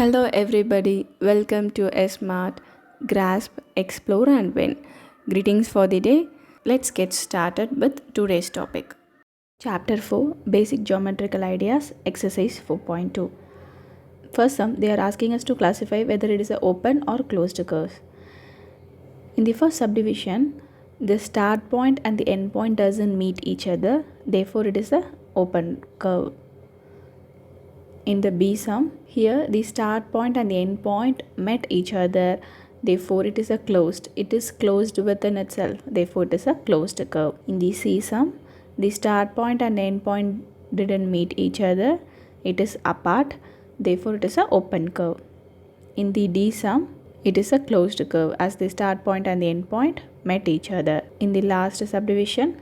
Hello everybody, welcome to SMART, Grasp, Explore and Win. Greetings for the day. Let's get started with today's topic. Chapter 4, Basic Geometrical Ideas, Exercise 4.2. First sum, they are asking us to classify whether it is an open or closed curve. In the first subdivision, the start point and the end point doesn't meet each other, therefore it is an open curve. In the B sum, here the start point and the end point met each other, therefore it is a closed. It is closed within itself, therefore it is a closed curve. In the C sum, the start point and the end point didn't meet each other, it is apart, therefore it is a open curve. In the D sum, it is a closed curve as the start point and the end point met each other. In the last subdivision,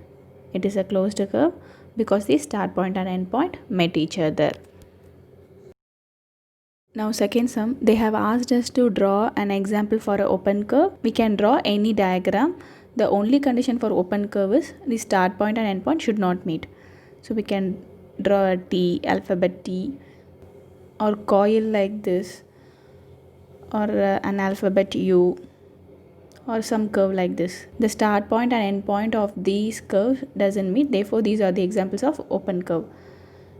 it is a closed curve because the start point and end point met each other. Now second sum, they have asked us to draw an example for an open curve. We can draw any diagram. The only condition for open curve is the start point and end point should not meet. So we can draw a T, alphabet T, or coil like this, or an alphabet U, or some curve like this. The start point and end point of these curves doesn't meet, therefore these are the examples of open curve.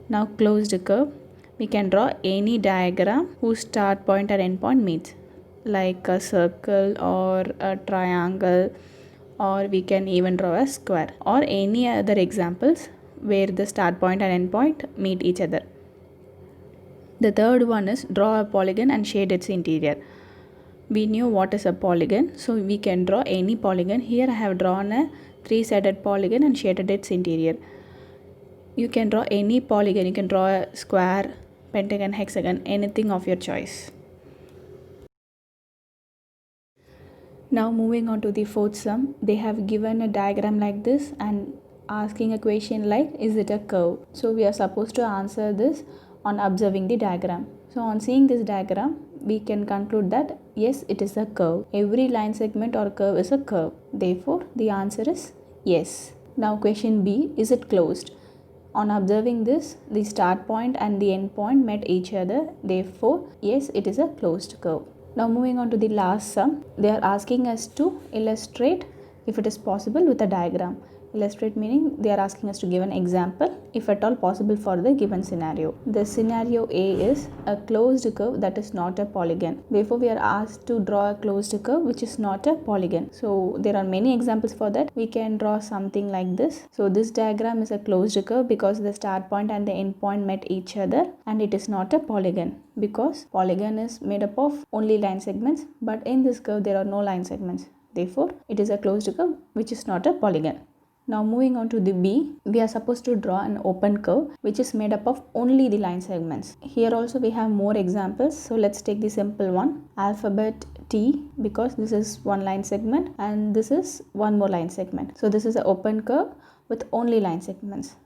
Now closed curve. We can draw any diagram whose start point and end point meets, like a circle or a triangle, or we can even draw a square, or any other examples where the start point and end point meet each other. The third one is draw a polygon and shade its interior. We knew what is a polygon, so we can draw any polygon. Here I have drawn a three-sided polygon and shaded its interior. You can draw any polygon. You can draw a square, pentagon, hexagon, anything of your choice. Now moving on to the fourth sum, they have given a diagram like this and asking a question like, is it a curve? So we are supposed to answer this on observing the diagram. So on seeing this diagram, we can conclude that yes, it is a curve. Every line segment or curve is a curve. Therefore, the answer is yes. Now question B, is it closed? On observing this, the start point and the end point met each other. Therefore, yes, it is a closed curve. Now moving on to the last sum, they are asking us to illustrate if it is possible with a diagram. Illustrate meaning they are asking us to give an example if at all possible for the given scenario. The scenario A is a closed curve that is not a polygon. Therefore, we are asked to draw a closed curve which is not a polygon. So there are many examples for that. We can draw something like this. So this diagram is a closed curve because the start point and the end point met each other, and it is not a polygon because polygon is made up of only line segments, but in this curve there are no line segments. Therefore, it is a closed curve which is not a polygon. Now moving on to the B, we are supposed to draw an open curve which is made up of only the line segments. Here also we have more examples. So let's take the simple one, alphabet T, because this is one line segment and this is one more line segment. So this is an open curve with only line segments.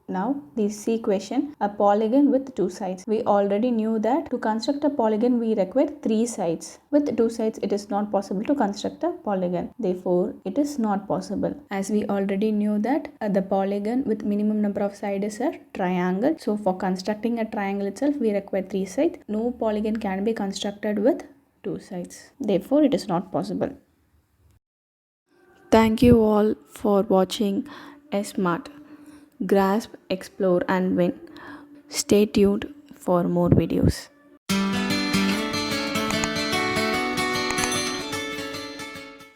Now the C question, a polygon with two sides. We already knew that to construct a polygon we require three sides. With two sides it is not possible to construct a polygon. Therefore it is not possible. As we already knew that the polygon with minimum number of sides is a triangle. So for constructing a triangle itself we require three sides. No polygon can be constructed with two sides. Therefore it is not possible. Thank you all for watching SMART. Grasp, explore and win. Stay tuned for more videos.